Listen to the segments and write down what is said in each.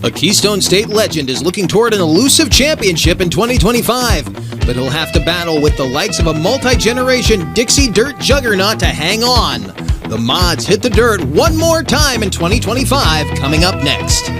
A Keystone State legend is looking toward an elusive championship in 2025, but he'll have to battle with the likes of a multi-generation Dixie Dirt juggernaut to hang on. The Mods hit the dirt one more time in 2025, coming up next.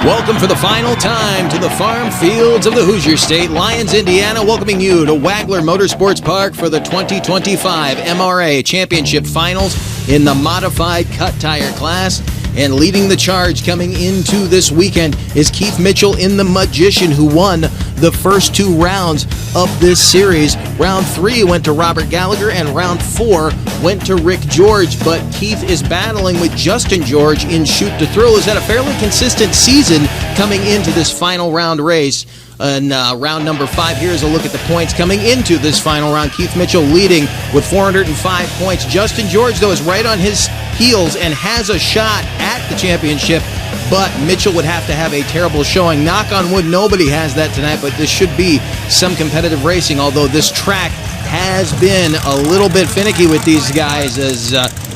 Welcome for the final time to the farm fields of the Hoosier State, Lyons, Indiana, welcoming you to Wagler Motorsports Park for the 2025 MRA Championship Finals in the modified cut tire class. And leading the charge coming into this weekend is Keith Mitchell in the Magician, who won the first two rounds of this series. Round 3 went to Robert Gallagher, and round 4 went to Rick George. But Keith is battling with Justin George in Shoot to Thrill, who's had a fairly consistent season coming into this final round race. And round number 5, here's a look at the points coming into this final round. Keith Mitchell leading with 405 points. Justin George, though, is right on his heels and has a shot at the championship, but Mitchell would have to have a terrible showing. Knock on wood, nobody has that tonight, but this should be some competitive racing, although this track has been a little bit finicky with these guys, as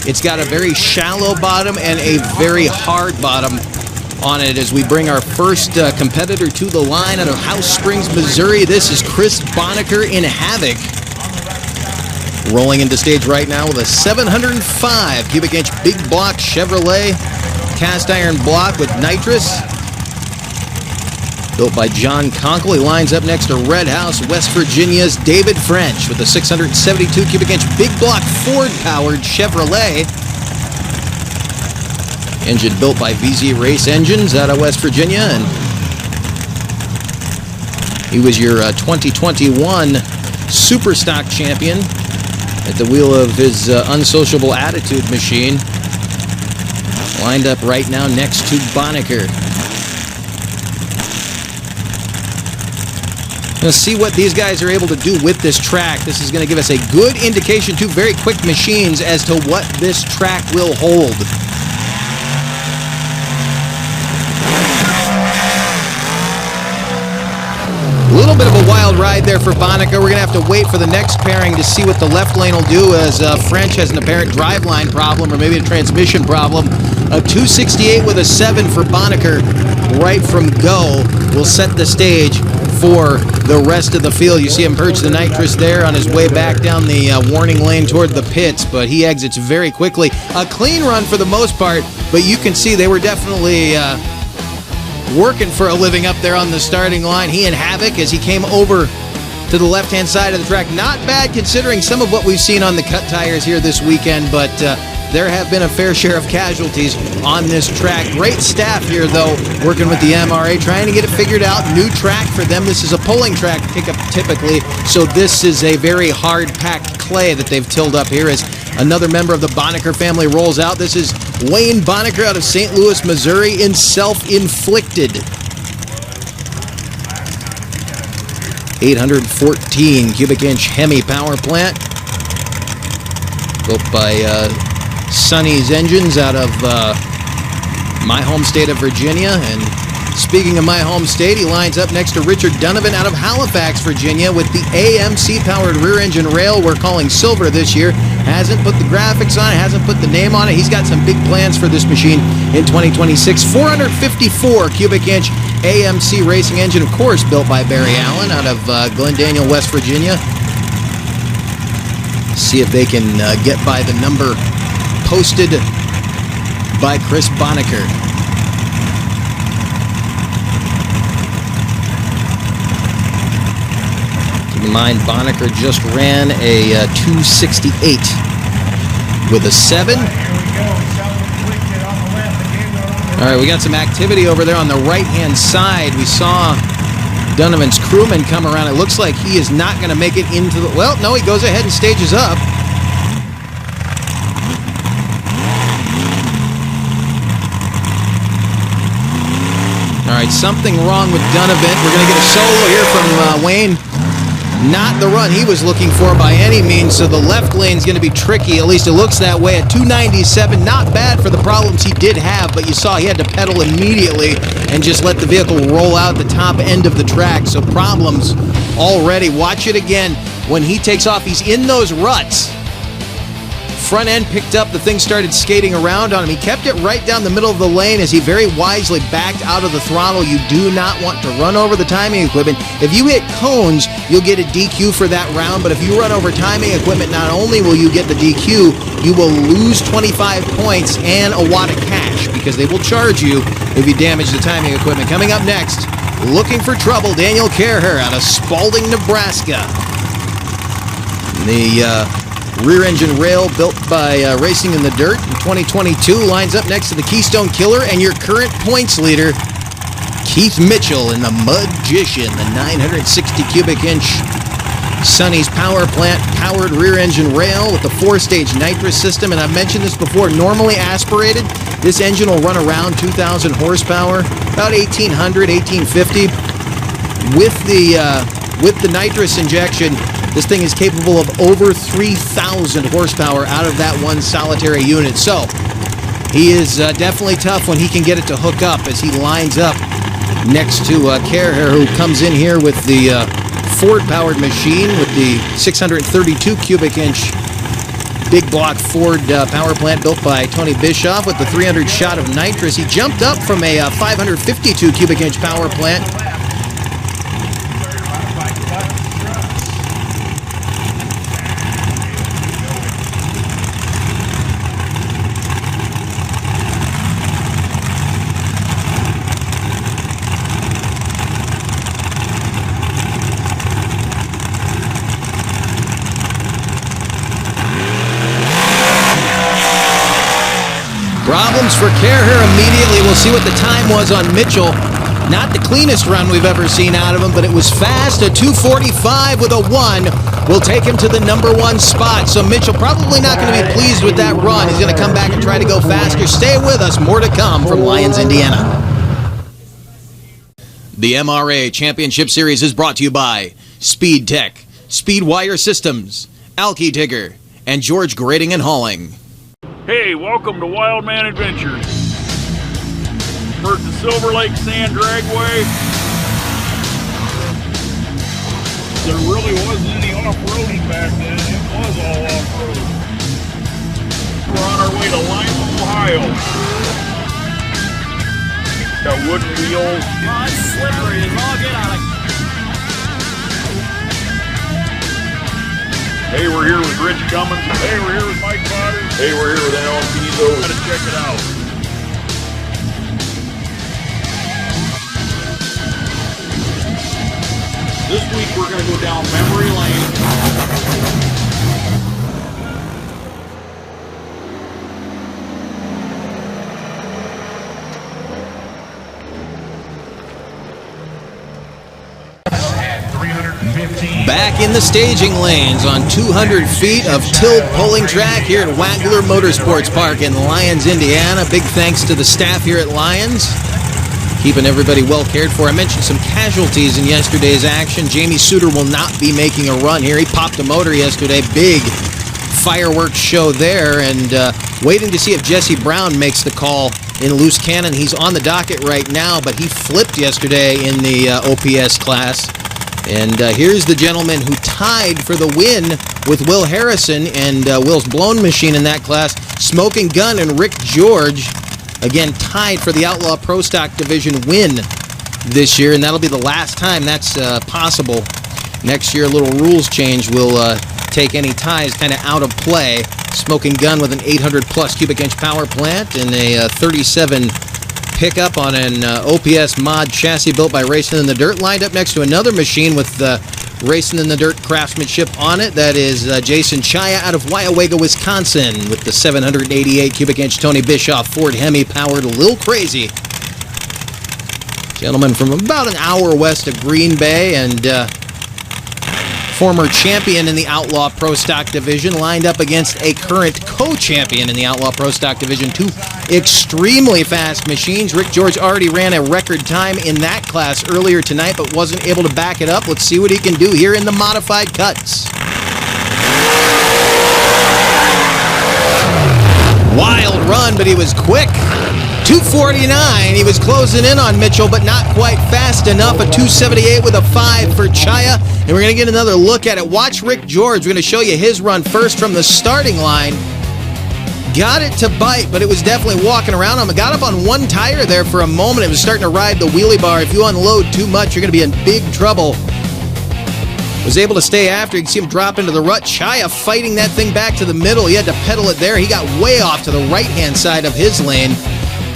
it's got a very shallow bottom and a very hard bottom on it. As we bring our first competitor to the line out of House Springs, Missouri, this is Chris Bonneker in Havoc. Rolling into stage right now with a 705 cubic inch big block Chevrolet cast iron block with nitrous. Built by John Conkle. He lines up next to Red House, West Virginia's David French with a 672 cubic inch big block Ford powered Chevrolet. Engine built by VZ Race Engines out of West Virginia, and he was your 2021 Super Stock champion at the wheel of his unsociable attitude machine. Lined up right now next to Bonneker. Let's see what these guys are able to do with this track. This is going to give us a good indication, two very quick machines, as to what this track will hold. A little bit of a wild ride there for Bonneker. We're going to have to wait for the next pairing to see what the left lane will do, as French has an apparent driveline problem, or maybe a transmission problem. A 268 with a 7 for Bonneker right from go will set the stage for the rest of the field. You see him purge the nitrous there on his way back down the warning lane toward the pits, but he exits very quickly. A clean run for the most part, but you can see they were definitely working for a living up there on the starting line. He and Havoc as he came over to the left-hand side of the track. Not bad considering some of what we've seen on the cut tires here this weekend, but there have been a fair share of casualties on this track. Great staff here, though, working with the MRA, trying to get it figured out. New track for them. This is a pulling track pickup typically, so this is a very hard-packed clay that they've tilled up here as another member of the Bonneker family rolls out. This is Wayne Bonneker out of St. Louis, Missouri, in self-inflicted. 814 cubic inch Hemi power plant, built by Sonny's Engines out of my home state of Virginia. And speaking of my home state, he lines up next to Richard Donovan out of Halifax, Virginia, with the AMC-powered rear-engine rail we're calling Silver this year. Hasn't put the graphics on it, hasn't put the name on it. He's got some big plans for this machine in 2026. 454 cubic inch AMC racing engine, of course, built by Barry Allen out of Glendaniel, West Virginia. See if they can get by the number posted by Chris Bonneker. Keep in mind, Bonneker just ran a 268 with a 7. All right, we got some activity over there on the right-hand side. We saw Donovan's crewman come around. It looks like he is not going to make it into the... Well, no, he goes ahead and stages up. All right, something wrong with Donovan. We're going to get a solo here from Wayne. Not the run he was looking for by any means, so the left lane's going to be tricky. At least it looks that way at 297. Not bad for the problems he did have, but you saw he had to pedal immediately and just let the vehicle roll out the top end of the track. So problems already. Watch it again. When he takes off, he's in those ruts. Front end picked up, the thing started skating around on him. He kept it right down the middle of the lane as he very wisely backed out of the throttle. You do not want to run over the timing equipment. If you hit cones, you'll get a DQ for that round, but if you run over timing equipment, not only will you get the DQ, you will lose 25 points and a wad of cash because they will charge you if you damage the timing equipment. Coming up next, looking for trouble, Daniel Carher out of Spalding, Nebraska. The rear engine rail built by Racing in the Dirt in 2022 lines up next to the Keystone Killer and your current points leader, Keith Mitchell in the Mudgician, the 960 cubic inch Sonny's power plant powered rear engine rail with the 4-stage nitrous system. And I've mentioned this before, normally aspirated, this engine will run around 2,000 horsepower, about 1,800, 1,850. With the nitrous injection, this thing is capable of over 3,000 horsepower out of that one solitary unit. So he is definitely tough when he can get it to hook up as he lines up next to Carher, who comes in here with the Ford-powered machine with the 632 cubic inch big block Ford power plant built by Tony Bischoff with the 300 shot of nitrous. He jumped up from a 552 cubic inch power plant. Problems for Carher immediately. We'll see what the time was on Mitchell. Not the cleanest run we've ever seen out of him, but it was fast. A 2:45 with a 1 will take him to the number 1 spot. So Mitchell probably not going to be pleased with that run. He's going to come back and try to go faster. Stay with us. More to come from Lyons, Indiana. The MRA Championship Series is brought to you by Speed Tech, Speed Wire Systems, Alki Digger, and George Grading and Hauling. Hey, welcome to Wildman Adventures. We're at the Silver Lake Sand Dragway. There really wasn't any off-roading back then. It was all off-road. We're on our way to Lima, Ohio. Got wooden wheels. Oh, it's slippery as all get out of. Hey, we're here with Rich Cummins. Hey, we're here with Mike Potter. Hey, we're here with Alan Pizzo. Gotta check it out. This week we're gonna go down memory lane. Back in the staging lanes on 200 feet of tilled pulling track here at Wagler Motorsports Park in Lyons, Indiana. Big thanks to the staff here at Lyons, keeping everybody well cared for. I mentioned some casualties in yesterday's action. Jamie Suter will not be making a run here. He popped a motor yesterday. Big fireworks show there, and waiting to see if Jesse Brown makes the call in loose cannon. He's on the docket right now, but he flipped yesterday in the OPS class. And here's the gentleman who tied for the win with Will Harrison and Will's blown machine in that class. Smoking Gun and Rick George, again, tied for the Outlaw Pro Stock Division win this year, and that'll be the last time that's possible. Next year, a little rules change will take any ties kind of out of play. Smoking Gun with an 800-plus cubic inch power plant and a 37 pickup on an OPS mod chassis built by Racing in the Dirt, lined up next to another machine with Racing in the Dirt craftsmanship on it. That is Jason Chaya out of Waiawega, Wisconsin, with the 788 cubic inch Tony Bischoff Ford Hemi powered Lil Crazy. Gentleman from about an hour west of Green Bay, and former champion in the Outlaw Pro Stock Division, lined up against a current co-champion in the Outlaw Pro Stock Division. Two extremely fast machines. Rick George already ran a record time in that class earlier tonight, but wasn't able to back it up. Let's see what he can do here in the modified cuts. Wild run, but he was quick. 249. He was closing in on Mitchell, but not quite fast enough. A 278 with a 5 for Chaya. And we're going to get another look at it. Watch Rick George. We're going to show you his run first from the starting line. Got it to bite, but it was definitely walking around him. It got up on one tire there for a moment. It was starting to ride the wheelie bar. If you unload too much, you're going to be in big trouble. Was able to stay after. You can see him drop into the rut. Chaya fighting that thing back to the middle. He had to pedal it there. He got way off to the right-hand side of his lane.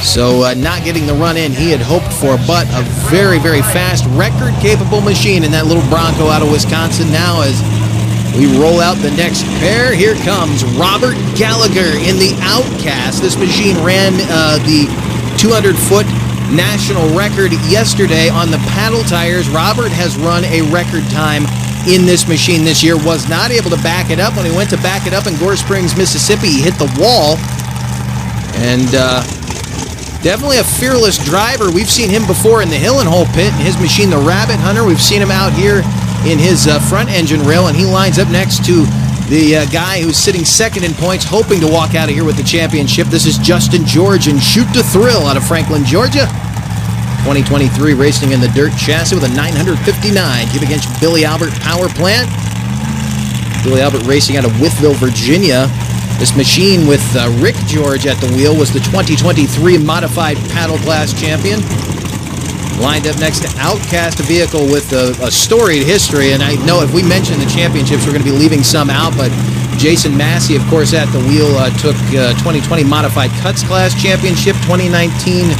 So not getting the run in he had hoped for, but a very, very fast, record-capable machine in that little Bronco out of Wisconsin. Now as we roll out the next pair, here comes Robert Gallagher in the Outcast. This machine ran the 200-foot national record yesterday on the paddle tires. Robert has run a record time in this machine this year. Was not able to back it up. When he went to back it up in Gore Springs, Mississippi, he hit the wall. And definitely a fearless driver. We've seen him before in the Hill and Hole pit in his machine, the Rabbit Hunter. We've seen him out here in his front engine rail, and he lines up next to the guy who's sitting second in points, hoping to walk out of here with the championship. This is Justin George and Shoot to Thrill out of Franklin, Georgia. 2023 racing in the dirt chassis with a 959 cubic inch Billy Albert power plant. Billy Albert racing out of Wytheville, Virginia. This machine with Rick George at the wheel was the 2023 modified paddle class champion. Lined up next to Outcast, a vehicle with a storied history. And I know if we mention the championships, we're going to be leaving some out. But Jason Massey, of course, at the wheel, took 2020 modified cuts class championship, 2019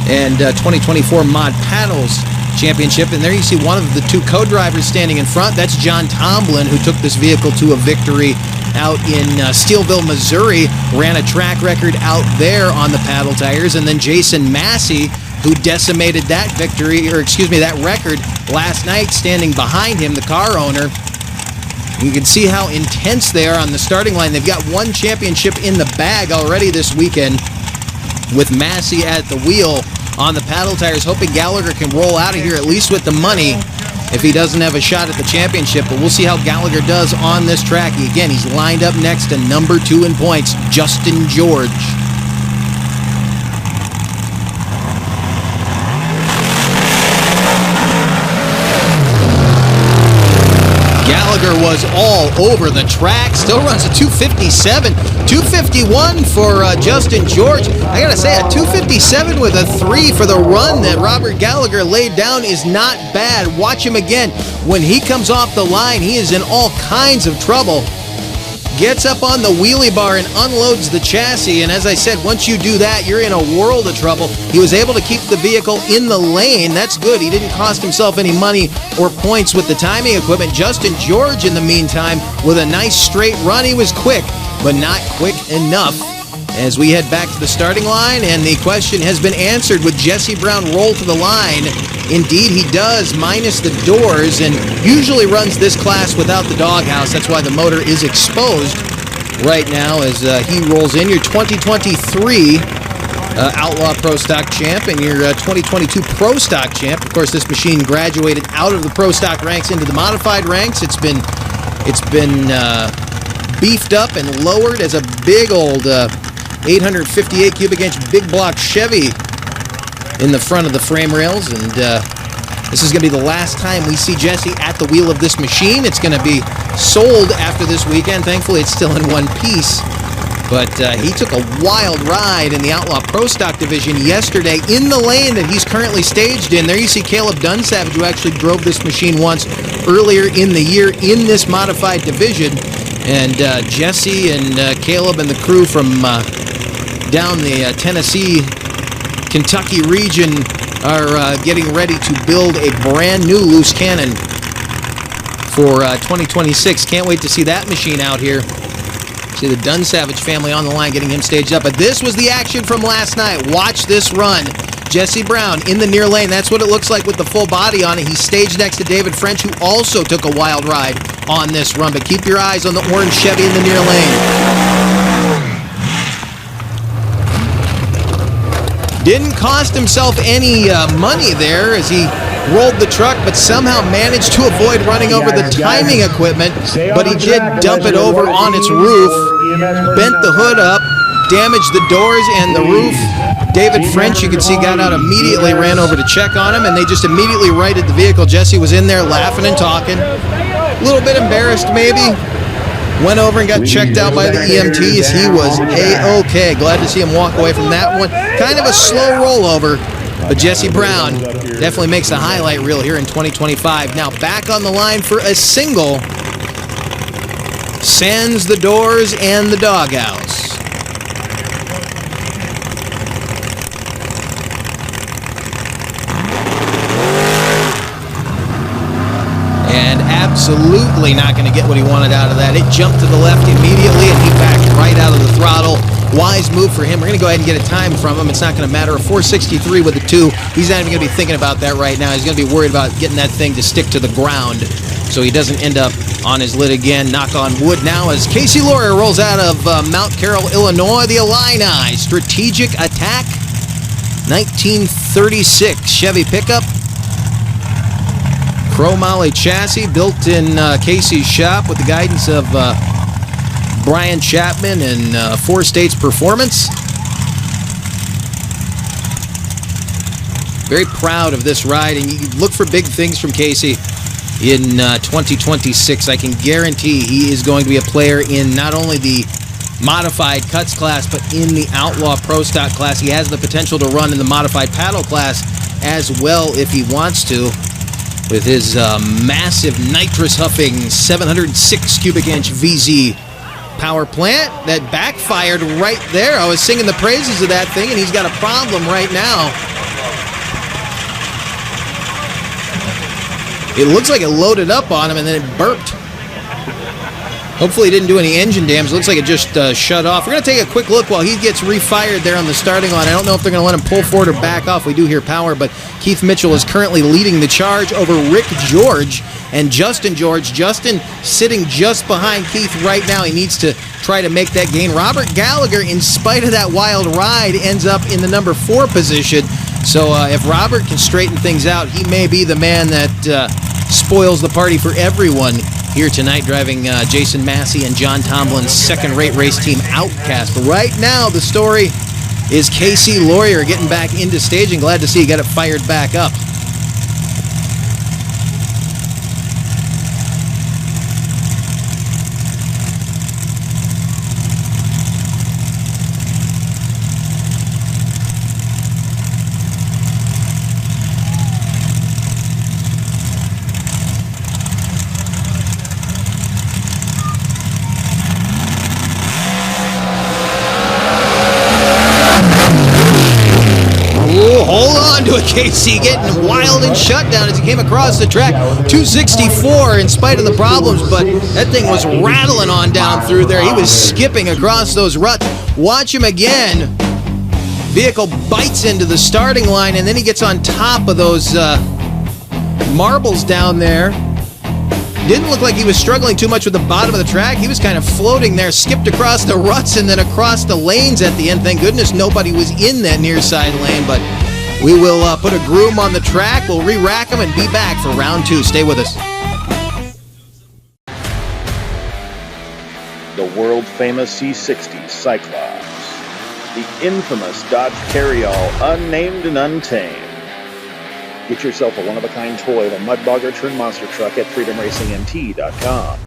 and 2024 mod paddles championship. And there you see one of the two co-drivers standing in front. That's John Tomlin, who took this vehicle to a victory out in Steelville, Missouri. Ran a track record out there on the paddle tires. And then Jason Massey, who decimated that victory, or excuse me, that record last night, standing behind him, the car owner. You can see how intense they are on the starting line. They've got one championship in the bag already this weekend, with Massey at the wheel on the paddle tires, hoping Gallagher can roll out of here at least with the money if he doesn't have a shot at the championship. But we'll see how Gallagher does on this track. Again, he's lined up next to number 2 in points, Justin George. Gallagher was all over the track. Still runs a 257. 251 for Justin George. I gotta say, a 257 with a 3 for the run that Robert Gallagher laid down is not bad. Watch him again. When he comes off the line, he is in all kinds of trouble. Gets up on the wheelie bar and unloads the chassis. And as I said, once you do that, you're in a world of trouble. He was able to keep the vehicle in the lane. That's good. He didn't cost himself any money or points with the timing equipment. Justin George, in the meantime, with a nice straight run. He was quick, but not quick enough. As we head back to the starting line, and the question has been answered. Would Jesse Brown roll to the line? Indeed, he does, minus the doors, and usually runs this class without the doghouse. That's why the motor is exposed right now as he rolls in. Your 2023 Outlaw Pro Stock champ and your 2022 Pro Stock champ. Of course, this machine graduated out of the Pro Stock ranks into the modified ranks. It's been beefed up and lowered as a big old 858 cubic inch big block Chevy in the front of the frame rails. And this is going to be the last time we see Jesse at the wheel of this machine. It's going to be sold after this weekend. Thankfully, it's still in one piece. But he took a wild ride in the Outlaw Pro Stock division yesterday in the lane that he's currently staged in. There you see Caleb Dunsavage, who actually drove this machine once earlier in the year in this modified division. And Jesse and Caleb and the crew from down the Tennessee, Kentucky region are getting ready to build a brand new loose cannon for 2026. Can't wait to see that machine out here. See the Dunsavage family on the line getting him staged up. But this was the action from last night. Watch this run. Jesse Brown in the near lane. That's what it looks like with the full body on it. He's staged next to David French, who also took a wild ride on this run. But keep your eyes on the orange Chevy in the near lane. Didn't cost himself any money there as he rolled the truck, but somehow managed to avoid running over the timing equipment. But he did dump it over on its roof, bent the hood up, damaged the doors and the roof. David French, you can see, got out immediately, ran over to check on him, and they just immediately righted the vehicle. Jesse was in there laughing and talking. A little bit embarrassed, maybe. Went over and got checked out by the EMTs. He was A-OK. Glad to see him walk away from that one. Kind of a slow rollover, but Jesse Brown definitely makes the highlight reel here in 2025. Now back on the line for a single. Sans the doors and the doghouse. And absolutely not going to get what he wanted out of that. It jumped to the left immediately, and he backed right out of the throttle. Wise move for him. We're going to go ahead and get a time from him. It's not going to matter. A 4:63 with a 2. He's not even going to be thinking about that right now. He's going to be worried about getting that thing to stick to the ground so he doesn't end up on his lid again. Knock on wood now as Casey Laurier rolls out of Mount Carroll, Illinois. The Illini Strategic Attack 1936 Chevy pickup. Chromoly chassis built in Casey's shop with the guidance of Brian Chapman and Four States Performance. Very proud of this ride, and you look for big things from Casey in 2026. I can guarantee he is going to be a player in not only the modified cuts class, but in the Outlaw Pro Stock class. He has the potential to run in the modified paddle class as well if he wants to, with his massive nitrous-huffing 706 cubic inch VZ power plant that backfired right there. I was singing the praises of that thing, and he's got a problem right now. It looks like it loaded up on him, and then it burped. Hopefully it didn't do any engine damage. It looks like it just shut off. We're going to take a quick look while he gets refired there on the starting line. I don't know if they're going to let him pull forward or back off. We do hear power, but Keith Mitchell is currently leading the charge over Rick George and Justin George. Justin sitting just behind Keith right now. He needs to try to make that gain. Robert Gallagher, in spite of that wild ride, ends up in the number 4 position. So if Robert can straighten things out, he may be the man that spoils the party for everyone here tonight, driving Jason Massey and John Tomlin's second-rate race team Outcast. Right now, the story is Casey Laurier getting back into staging. Glad to see he got it fired back up. Hold on to it, Casey, getting wild and shut down as he came across the track. 264 in spite of the problems, but that thing was rattling on down through there. He was skipping across those ruts. Watch him again. Vehicle bites into the starting line, and then he gets on top of those marbles down there. Didn't look like he was struggling too much with the bottom of the track. He was kind of floating there, skipped across the ruts and then across the lanes at the end. Thank goodness nobody was in that near side lane, but we will put a groom on the track. We'll re-rack him and be back for round 2. Stay with us. The world-famous C60 Cyclops. The infamous Dodge Carryall, unnamed and untamed. Get yourself a one-of-a-kind toy of a Mudbogger turned monster truck at freedomracingmt.com.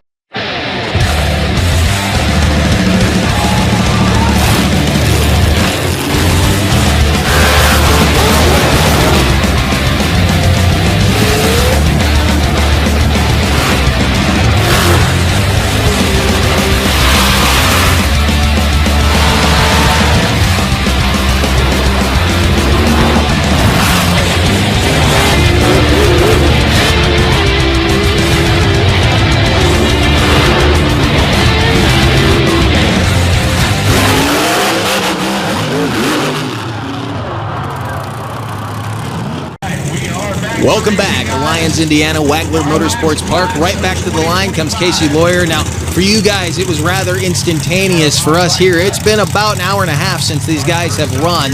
Welcome back to Lyons, Indiana, Wagler Motorsports Park. Right back to the line comes Casey Lawyer. Now, for you guys, it was rather instantaneous. For us here, it's been about an hour and a half since these guys have run,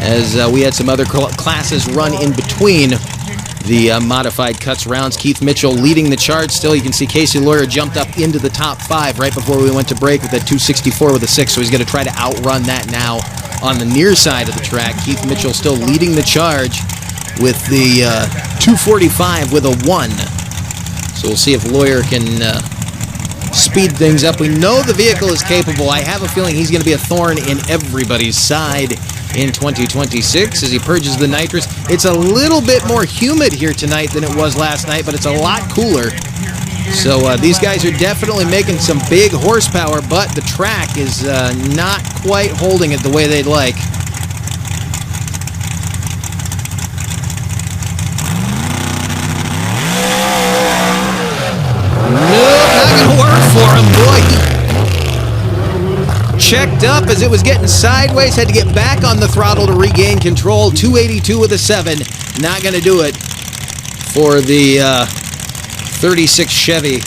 as we had some other classes run in between the modified cuts rounds. Keith Mitchell leading the charge still. You can see Casey Lawyer jumped up into the top 5 right before we went to break with that 264 with a 6, so he's going to try to outrun that now on the near side of the track. Keith Mitchell still leading the charge with the 245 with a 1. So we'll see if Lawyer can speed things up. We know the vehicle is capable. I have a feeling he's going to be a thorn in everybody's side in 2026 as he purges the nitrous. It's a little bit more humid here tonight than it was last night, but it's a lot cooler. So these guys are definitely making some big horsepower, but the track is not quite holding it the way they'd like. Nope, not going to work for him, boy. Checked up as it was getting sideways, had to get back on the throttle to regain control. 282 with a 7, not going to do it for the 36 Chevy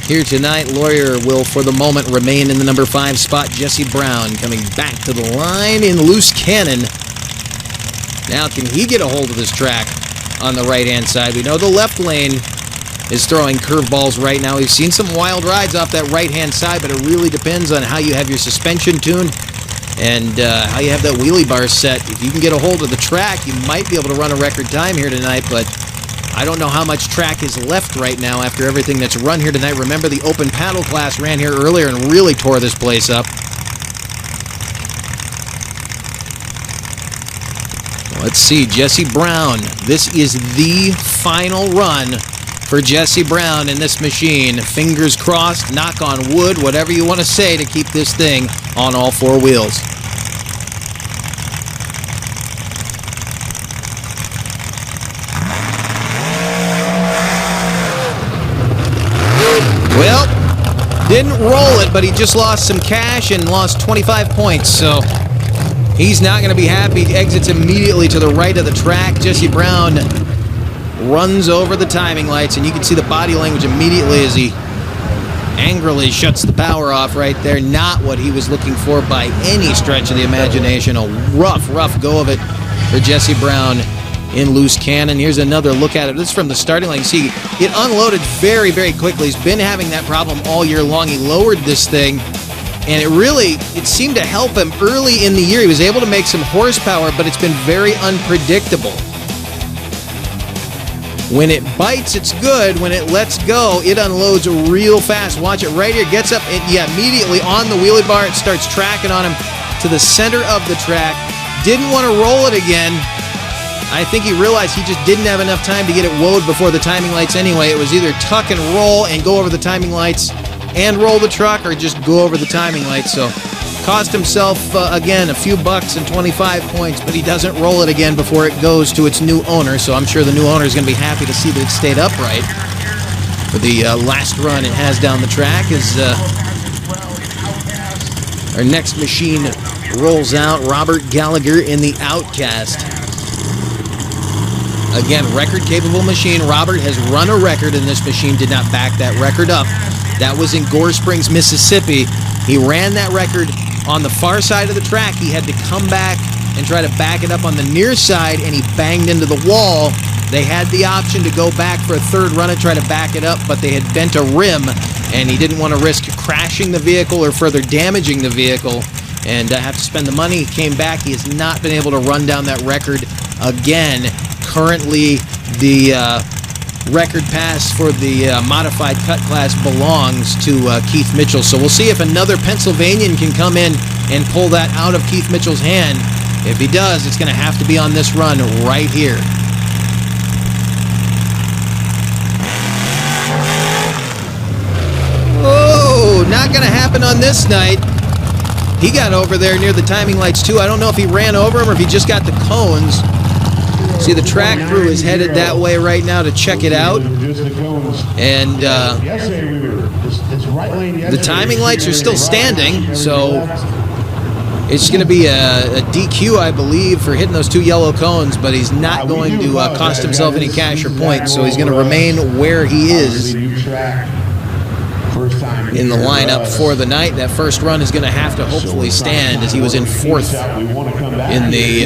here tonight. Lawyer will, for the moment, remain in the number 5 spot. Jesse Brown coming back to the line in loose cannon. Now, can he get a hold of this track on the right-hand side? We know the left lane is throwing curveballs right now. We've seen some wild rides off that right-hand side, but it really depends on how you have your suspension tuned and how you have that wheelie bar set. If you can get a hold of the track, you might be able to run a record time here tonight, but I don't know how much track is left right now after everything that's run here tonight. Remember, the open paddle class ran here earlier and really tore this place up. Let's see, Jesse Brown. This is the final run for Jesse Brown in this machine. Fingers crossed, knock on wood, whatever you want to say to keep this thing on all 4 wheels. Well, didn't roll it, but he just lost some cash and lost 25 points, so he's not going to be happy. He exits immediately to the right of the track. Jesse Brown runs over the timing lights, and you can see the body language immediately as he angrily shuts the power off right there. Not what he was looking for by any stretch of the imagination. A rough go of it for Jesse Brown in loose cannon. Here's another look at it. This is from the starting line. You see, it unloaded very, very quickly. He's been having that problem all year long. He lowered this thing, and it seemed to help him early in the year. He was able to make some horsepower, but it's been very unpredictable. When it bites, it's good. When it lets go, it unloads real fast. Watch it right here. Gets up, and immediately on the wheelie bar, it starts tracking on him to the center of the track. Didn't want to roll it again. I think he realized he just didn't have enough time to get it woed before the timing lights anyway. It was either tuck and roll and go over the timing lights and roll the truck, or just go over the timing lights. So cost himself, again, a few bucks and 25 points, but he doesn't roll it again before it goes to its new owner. So I'm sure the new owner is going to be happy to see that it stayed upright. For the last run it has down the track as our next machine rolls out. Robert Gallagher in the Outcast. Again, record-capable machine. Robert has run a record, and this machine did not back that record up. That was in Gore Springs, Mississippi. He ran that record on the far side of the track. He had to come back and try to back it up on the near side, and he banged into the wall. They had the option to go back for a third run and try to back it up, but they had bent a rim, and he didn't want to risk crashing the vehicle or further damaging the vehicle and have to spend the money. He came back. He has not been able to run down that record again. Currently, the record pass for the modified cut class belongs to Keith Mitchell. So we'll see if another Pennsylvanian can come in and pull that out of Keith Mitchell's hand. If he does, it's going to have to be on this run right here. Oh, not going to happen on this night. He got over there near the timing lights too. I don't know if he ran over him or if he just got the cones. See, the track crew is headed that way right now to check it out. And the timing lights are still standing, so It's going to be a DQ, I believe, for hitting those 2 yellow cones, but he's not going to cost himself any cash or points, so he's going to remain where he is in the lineup for the night. That first run is going to have to hopefully stand, as he was in 4th in the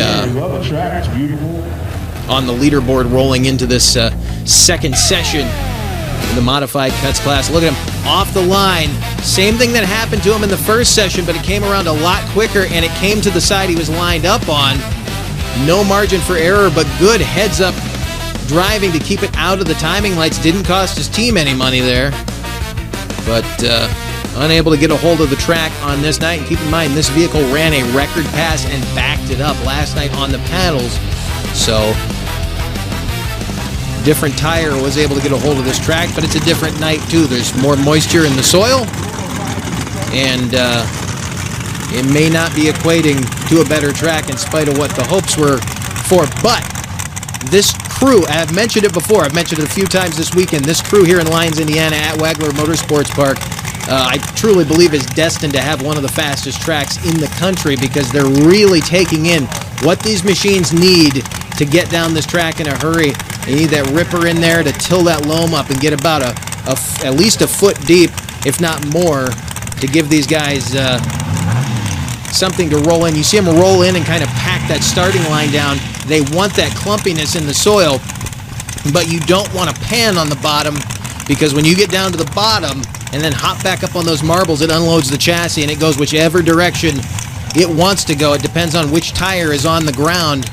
on the leaderboard rolling into this second session in the modified cuts class. Look at him off the line. Same thing that happened to him in the first session, but it came around a lot quicker, and it came to the side he was lined up on. No margin for error, but good heads-up driving to keep it out of the timing lights. Didn't cost his team any money there, but unable to get a hold of the track on this night. And keep in mind, this vehicle ran a record pass and backed it up last night on the paddles, so different tire was able to get a hold of this track, but it's a different night too. There's more moisture in the soil, and it may not be equating to a better track in spite of what the hopes were for. But this crew, I've mentioned it before, I've mentioned it a few times this weekend, this crew here in Lyons, Indiana at Wagler Motorsports Park, I truly believe is destined to have one of the fastest tracks in the country, because they're really taking in what these machines need to get down this track in a hurry. You need that ripper in there to till that loam up and get about at least a foot deep, if not more, to give these guys something to roll in. You see them roll in and kind of pack that starting line down. They want that clumpiness in the soil, but you don't want to pan on the bottom, because when you get down to the bottom and then hop back up on those marbles, it unloads the chassis and it goes whichever direction it wants to go. It depends on which tire is on the ground.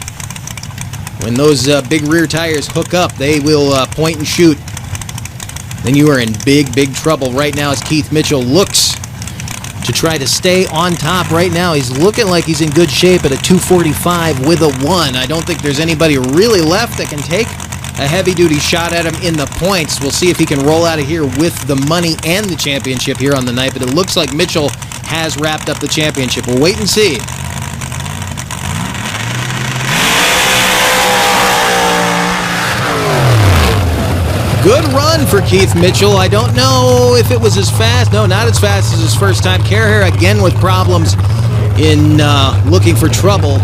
When those big rear tires hook up, they will point and shoot. Then you are in big, big trouble. Right now, as Keith Mitchell looks to try to stay on top. Right now, he's looking like he's in good shape at a 245 with a 1. I don't think there's anybody really left that can take a heavy-duty shot at him in the points. We'll see if he can roll out of here with the money and the championship here on the night, but it looks like Mitchell has wrapped up the championship. We'll wait and see. Good run for Keith Mitchell. I don't know if it was as fast. No, not as fast as his first time. Carhair again with problems in looking for trouble.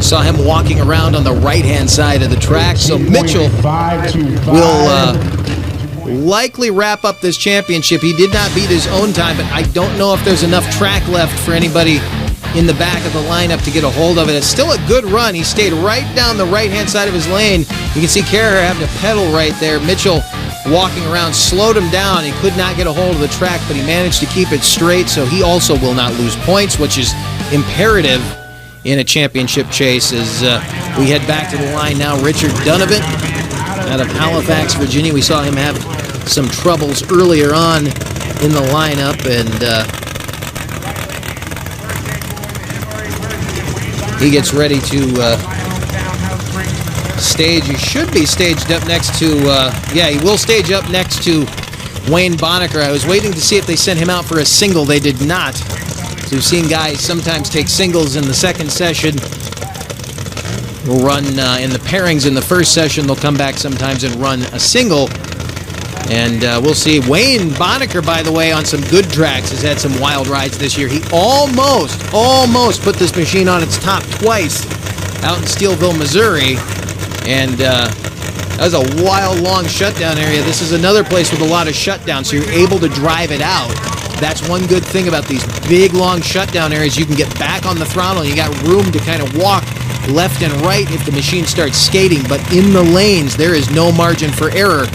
Saw him walking around on the right-hand side of the track. So Mitchell will likely wrap up this championship. He did not beat his own time, but I don't know if there's enough track left for anybody in the back of the lineup to get a hold of it. It's still a good run. He stayed right down the right-hand side of his lane. You can see Carhair having to pedal right there. Mitchell walking around slowed him down. He could not get a hold of the track, but he managed to keep it straight, so he also will not lose points, which is imperative in a championship chase. As we head back to the line now, Richard Donovan out of Halifax, Virginia. We saw him have some troubles earlier on in the lineup, and he gets ready to stage. He should be staged up next to, he will stage up next to Wayne Bonnaker. I was waiting to see if they sent him out for a single. They did not. So we've seen guys sometimes take singles in the second session. We'll run in the pairings in the first session. They'll come back sometimes and run a single. And we'll see. Wayne Bonnaker, by the way, on some good tracks, has had some wild rides this year. He almost put this machine on its top twice out in Steelville, Missouri. And that was a wild, long shutdown area. This is another place with a lot of shutdown, so you're able to drive it out. That's one good thing about these big, long shutdown areas. You can get back on the throttle. You got room to kind of walk left and right if the machine starts skating. But in the lanes, there is no margin for error.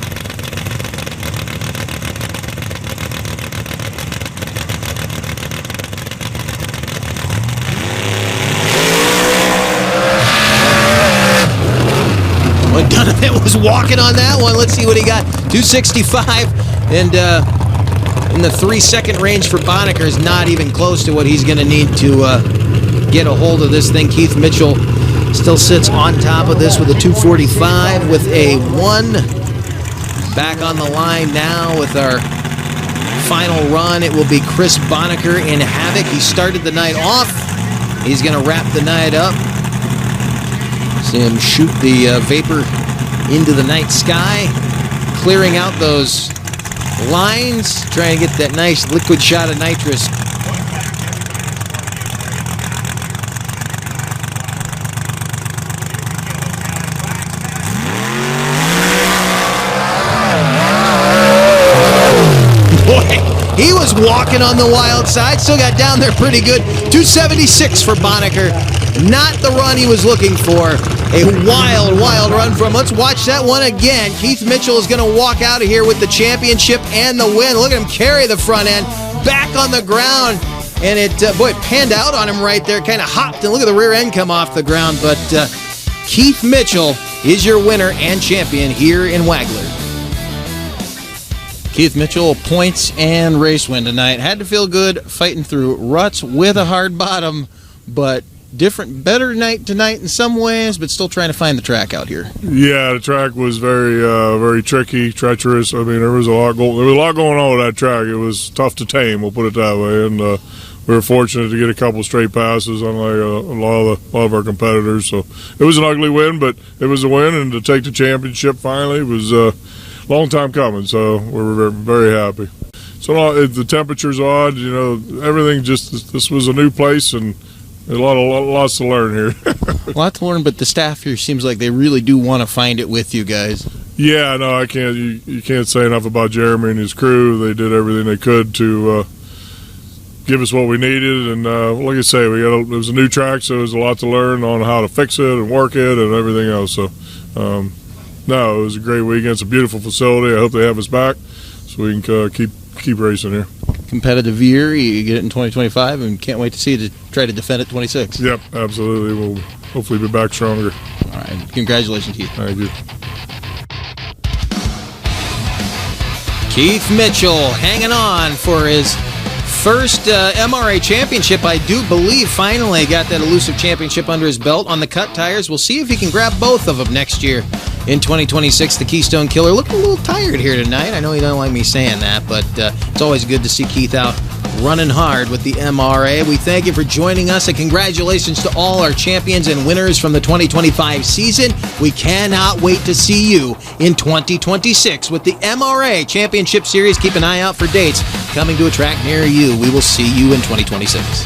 Donovan was walking on that one. Let's see what he got. 265, and in the 3-second range for Bonnaker is not even close to what he's going to need to get a hold of this thing. Keith Mitchell still sits on top of this with a 245 with a 1. Back on the line now with our final run. It will be Chris Bonnaker in Havoc. He started the night off. He's going to wrap the night up. See him shoot the vapor into the night sky, clearing out those lines, trying to get that nice liquid shot of nitrous. was walking on the wild side. Still got down there pretty good. 276 for Bonnecker. Not the run he was looking for. A wild, wild run from him. Let's watch that one again. Keith Mitchell is going to walk out of here with the championship and the win. Look at him carry the front end. Back on the ground. And it panned out on him right there. Kind of hopped, and look at the rear end come off the ground. But Keith Mitchell is your winner and champion here in Wagler. Keith Mitchell, points and race win tonight. Had to feel good fighting through ruts with a hard bottom, but different, better night tonight in some ways, but still trying to find the track out here. Yeah, the track was very tricky, treacherous. I mean, there was a lot going on with that track. It was tough to tame, we'll put it that way, and we were fortunate to get a couple straight passes, unlike a lot of our competitors. So it was an ugly win, but it was a win, and to take the championship finally was a long time coming. So we were very happy. So the temperature's odd, everything. This was a new place, and lots to learn here. A lot to learn, but the staff here seems like they really do want to find it with you guys. Yeah, no, I can't. You can't say enough about Jeremy and his crew. They did everything they could to give us what we needed, and like I say, it was a new track, so there was a lot to learn on how to fix it and work it and everything else. So, no, it was a great weekend. It's a beautiful facility. I hope they have us back so we can keep racing here. Competitive year, you get it in 2025, and can't wait to see you to try to defend it 26. Yep, absolutely. We'll hopefully be back stronger. All right, congratulations, Keith. Thank you. Keith Mitchell hanging on for his first MRA championship, I do believe. Finally got that elusive championship under his belt on the cut tires. We'll see if he can grab both of them next year in 2026. The Keystone Killer looking a little tired here tonight. I know he don't like me saying that, but it's always good to see Keith out running hard with the MRA. We thank you for joining us, and congratulations to all our champions and winners from the 2025 season. We cannot wait to see you in 2026 with the MRA Championship Series. Keep an eye out for dates coming to a track near you. We will see you in 2026.